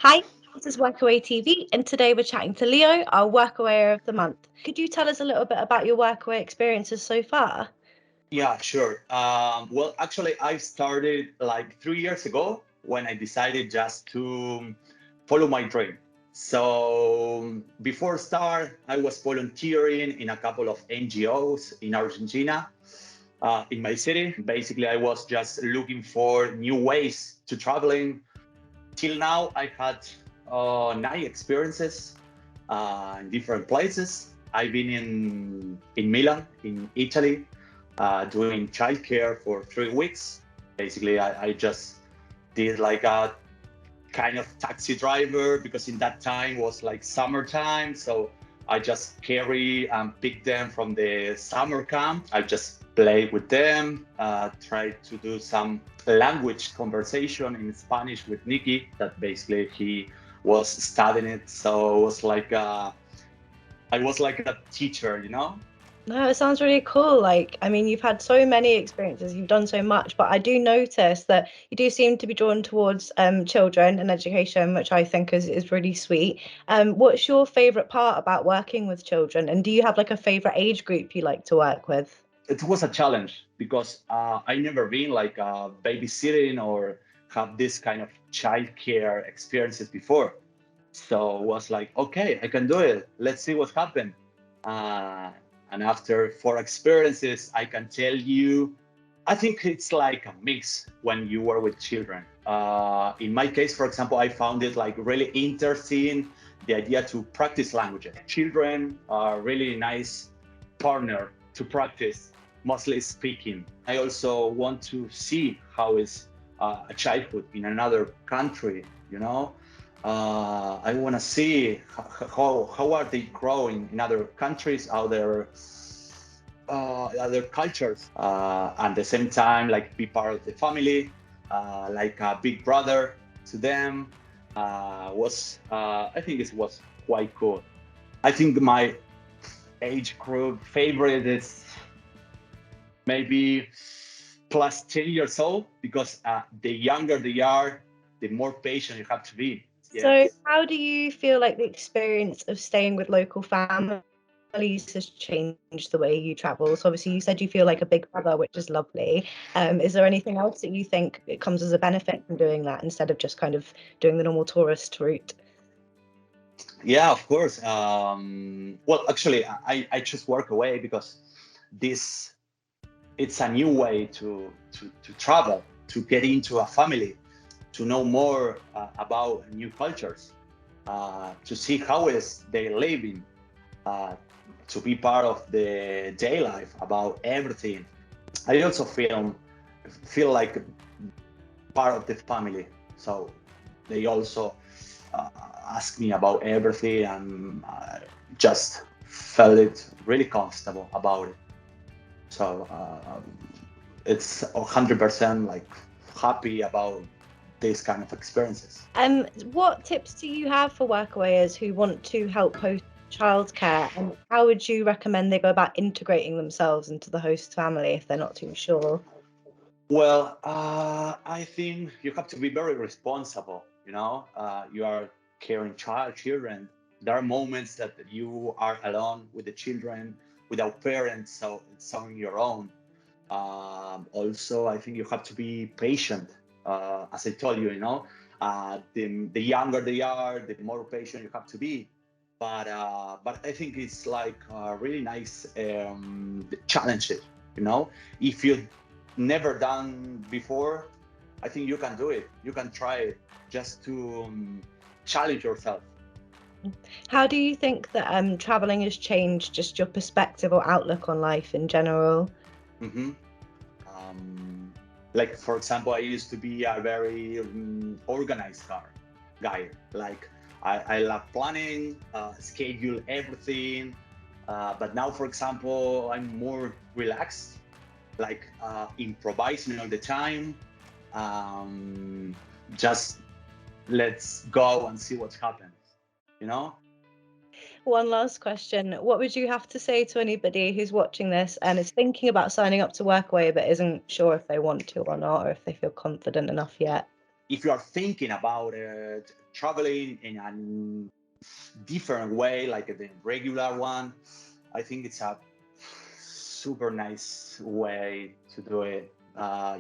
Hi, this is Workaway TV, and today we're chatting to Leo, our Workawayer of the month. Could you tell us a little bit about your Workaway experiences so far? Yeah, sure. Well, actually, I started like 3 years ago when I decided just to follow my dream. So before start, I was volunteering in a couple of NGOs in Argentina, in my city. Basically, I was just looking for new ways to traveling. Till now, I had 9 experiences in different places. I've been in Milan, in Italy, doing childcare for 3 weeks. Basically, I just did like a kind of taxi driver because in that time was like summertime. So I just carry and pick them from the summer camp. I just play with them, try to do some language conversation in Spanish with Nicky. That basically he was studying it. So it was like I was like a teacher. No, it sounds really cool. You've had so many experiences, you've done so much, but I do notice that you do seem to be drawn towards children and education, which I think is really sweet. What's your favorite part about working with children, and do you have like a favorite age group you like to work with? It was a challenge because I never been like babysitting or have this kind of childcare experiences before. So it was like, okay, I can do it. Let's see what happened. Uh, and after 4 experiences, I can tell you, I think it's like a mix when you work with children. In my case, for example, I found it like really interesting, the idea to practice languages. Children are really nice partner to practice, mostly speaking. I also want to see how is a childhood in another country, you know. I want to see how are they growing in other countries, other cultures, at the same time, like be part of the family, like a big brother to them. Was I think it was quite cool. I think my age group favorite is maybe plus 10 years old because the younger they are, the more patient you have to be. So, Yes. how do you feel like the experience of staying with local families has changed the way you travel? So, obviously, you said you feel like a big brother, which is lovely. Is there anything else that you think it comes as a benefit from doing that instead of just kind of doing the normal tourist route? Yeah, of course. Well, actually, I just work away because this it's a new way to travel, to get into a family, to know more about new cultures, to see how is they living, uh, to be part of the day life about everything. I also feel like part of the family, so they also uh, ask me about everything, and just felt it really comfortable about it. So it's 100% like happy about these kind of experiences. What tips do you have for workawayers who want to help host childcare, and how would you recommend they go about integrating themselves into the host family if they're not too sure? Well, I think you have to be very responsible. You are caring children. There are moments that you are alone with the children, without parents, so it's on your own. Also, I think you have to be patient. As I told you, the younger they are, the more patient you have to be. But I think it's like really nice challenges. If you never done before, I think you can do it. You can try it just to challenge yourself. How do you think that traveling has changed just your perspective or outlook on life in general? hmm like for example, I used to be a very organized guy. Like I love planning, schedule everything. But now, for example, I'm more relaxed, like improvising all the time. Um, just let's go and see what happens. You know? One last question. What would you have to say to anybody who's watching this and is thinking about signing up to Workaway but isn't sure if they want to or not, or if they feel confident enough yet? If you are thinking about it, traveling in a different way, like the regular one. I think it's a super nice way to do it.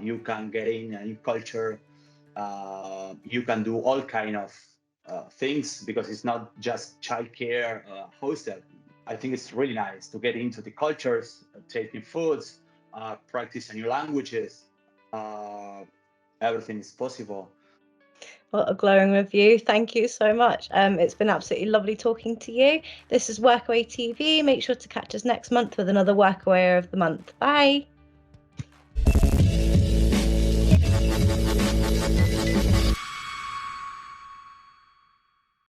You can get in a new culture. You can do all kind of things because it's not just childcare hostel. I think it's really nice to get into the cultures, taking foods, practice new languages. Uh, Everything is possible. What a glowing review. Thank you so much. It's been absolutely lovely talking to you. This is Workaway TV. Make sure to catch us next month with another Workawayer of the month. Bye.